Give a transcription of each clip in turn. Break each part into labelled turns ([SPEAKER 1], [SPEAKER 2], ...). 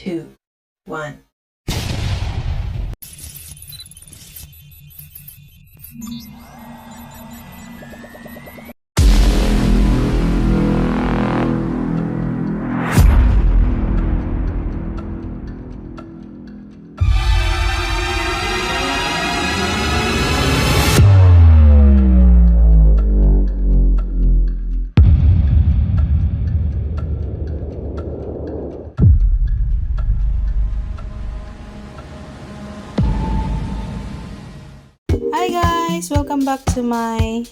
[SPEAKER 1] 2, 1.
[SPEAKER 2] Hi guys! Welcome back to my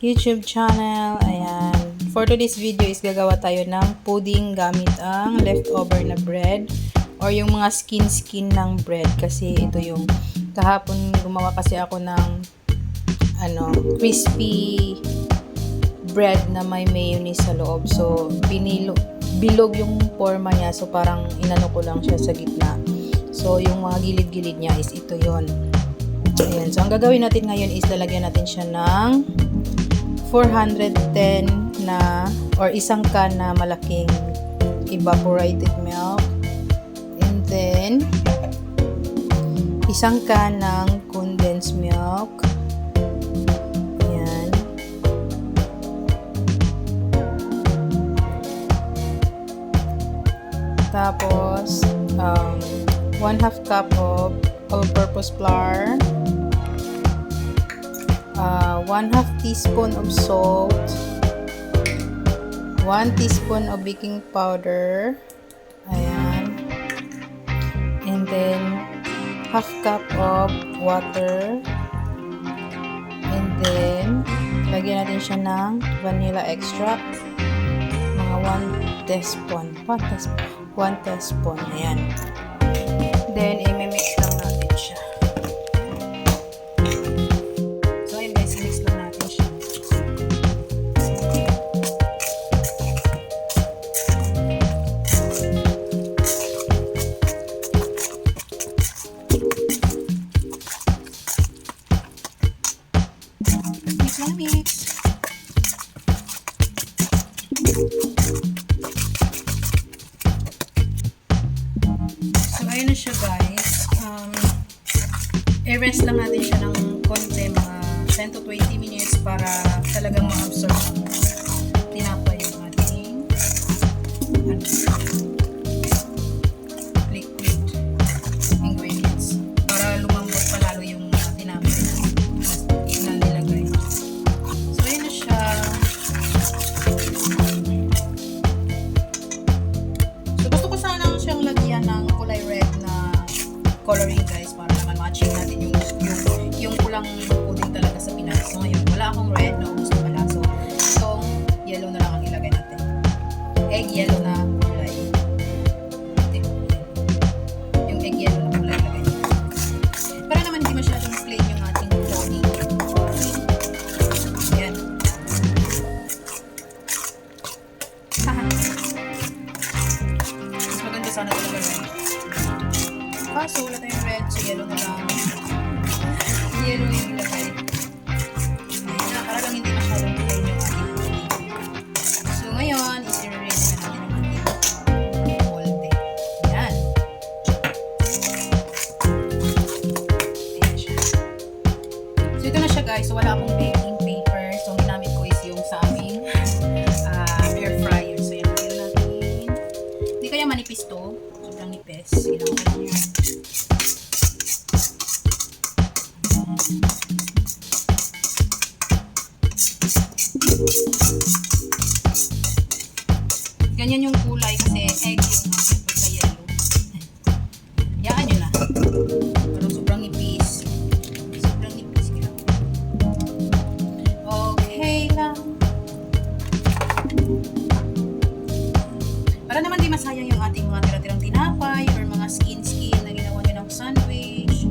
[SPEAKER 2] YouTube channel. Ayan. For today's video is gagawa tayo ng pudding gamit ang leftover na bread or yung mga skin ng bread. Kasi ito yung kahapon gumawa kasi ako ng crispy bread na may mayonnaise sa loob. So, bilog yung forma niya. So, parang inano ko lang siya sa gitna. So, yung mga gilid-gilid niya is ito yon. Ayan. So, ang gagawin natin ngayon is lalagyan natin siya ng 410 na or isang can na malaking evaporated milk. And then, isang can ng condensed milk. Ayan. Tapos, 1/2 cup of all-purpose flour, 1/2 teaspoon of salt, 1 teaspoon of baking powder, ayan, and then 1/2 cup of water, and then lagyan natin siya ng vanilla extract, mga 1 teaspoon, ayan. Then, i-mix lang natin siya. So, ayun guys, i-mix lang natin siya. Mix lang, mix. So, ayun na siya guys. I-rest lang natin siya ng konti, mga 10 to 20 minutes para talagang ma-absorb ang tinapay yung ating liquid ingredients para lumambot pa lalo yung tinapay na nilagay. So, ayun na siya. So, gusto ko sana siyang lagyan ng kulay red na coloring guys para naman matching natin yung kulang pudding talaga sa Pinas. So, ngayon, wala akong red na ubos na pala. So, itong yellow na lang ang ilagay natin. Egg yellow na kulay. Yung egg yellow na kulay ilagay natin. Para naman hindi masyadong plain yung ating pudding. Ayan. Mas maganda sana talaga red. So, wala tayong red. So, yellow na lang. Yellow yung ilagay. Ayan na. Para lang hindi masyadong plain yung ating pudding. So, ngayon, isi-ready na natin yung ating molde. Ayan. Ayan siya. So, ito na siya guys. So, wala akong baking paper. So, ang ginamit ko is yung sa aming air fryer. So, yan. Lagyan natin. Hindi kaya manipis to. Sobrang nipis. Ilang ko lang yan. Ganyan yung kulay kasi egg yung pagka-yellow. Hayaan nyo na. Pero sobrang nipis. Sobrang nipis. Okay lang. Para naman di masayang yung ating mga tira-tirang tinapay or mga skin na ginawa nyo ng sandwich.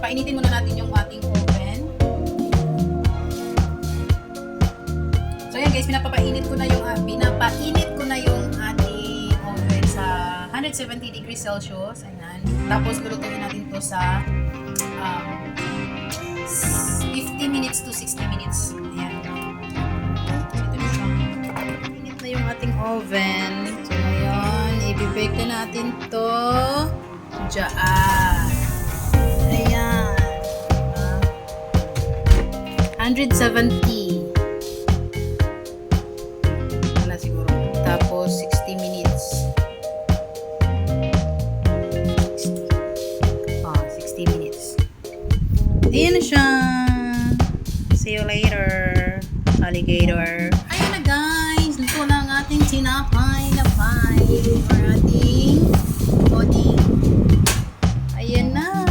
[SPEAKER 2] Painitin muna natin yung ating oven. guys, pinapainit ko na yung ating oven sa 170 degrees Celsius. Ayan. Tapos lulutuin natin to sa 50 minutes to 60 minutes. Ayan. So, ito na siya. Init na yung ating oven. So, ngayon, i-bake na natin to dyan. Ayan. 170. Wala siguro. Tapos, 60 minutes. 60 minutes. Ayan na siya. See you later, alligator. Ayan na guys. Luto na ang ating tinapay na pie. Or ating pudding. Ayan na.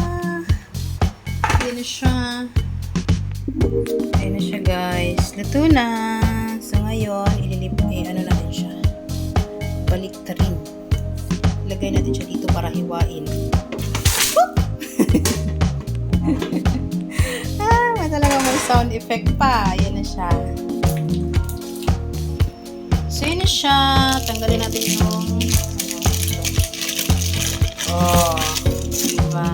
[SPEAKER 2] Ayan na siya. Ayan na siya guys. Luto na. So ngayon, ano natin siya. Baliktarin. Ilagay natin siya dito para hiwain. May talaga may sound effect pa. Ayan na siya. So yun na siya. Tanggalin natin yung diba?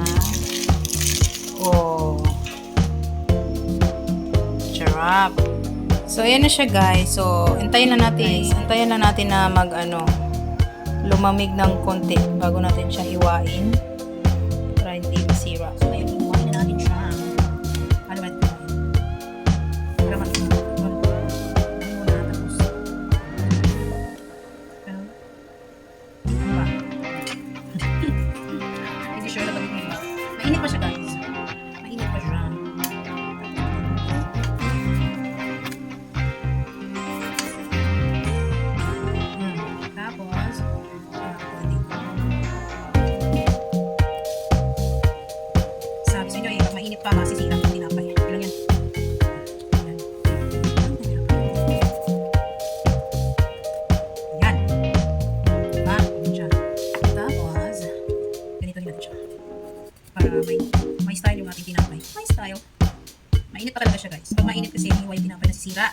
[SPEAKER 2] Charap. So ayan na siya guys. So antayin lang natin na lumamig ng konti bago natin siya hiwain para hindi masira. So ngayon hiwain na natin siya. Hindi sure na pag-hiwa. Mainit pa siya guys. Mainit pa siya. Tapos, sabi sa inyo eh, pag mainit pa, masisira ang tinapay. Ilang yan? Ayan. Ayan. Diba? Ayan siya. Tapos, ganito natin siya. Para may style yung ating tinapay. May style. Mainit pa talaga siya guys. Pag mainit kasi yung hiwa yung tinapay nasisira.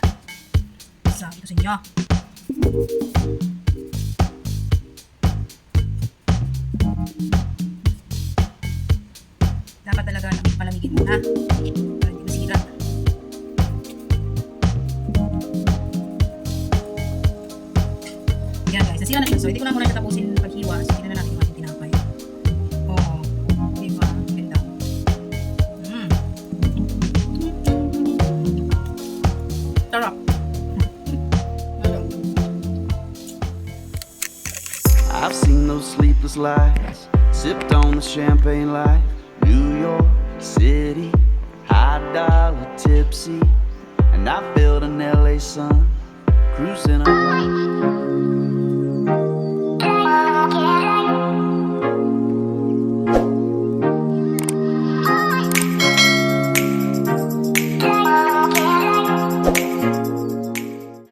[SPEAKER 2] Sabi ko sa inyo. Dapat talaga palamigin muna para hindi masira. Yan guys, nasira na siya. So hindi ko na muna siya tapusin paghiwa. So tingnan na natin yung ating tinapay. Oo. Diba? Ganda. Sarap.
[SPEAKER 1] I've seen those sleepless nights, sipped on the champagne light, New York City, high dollar tipsy, and I felt an LA sun cruising up.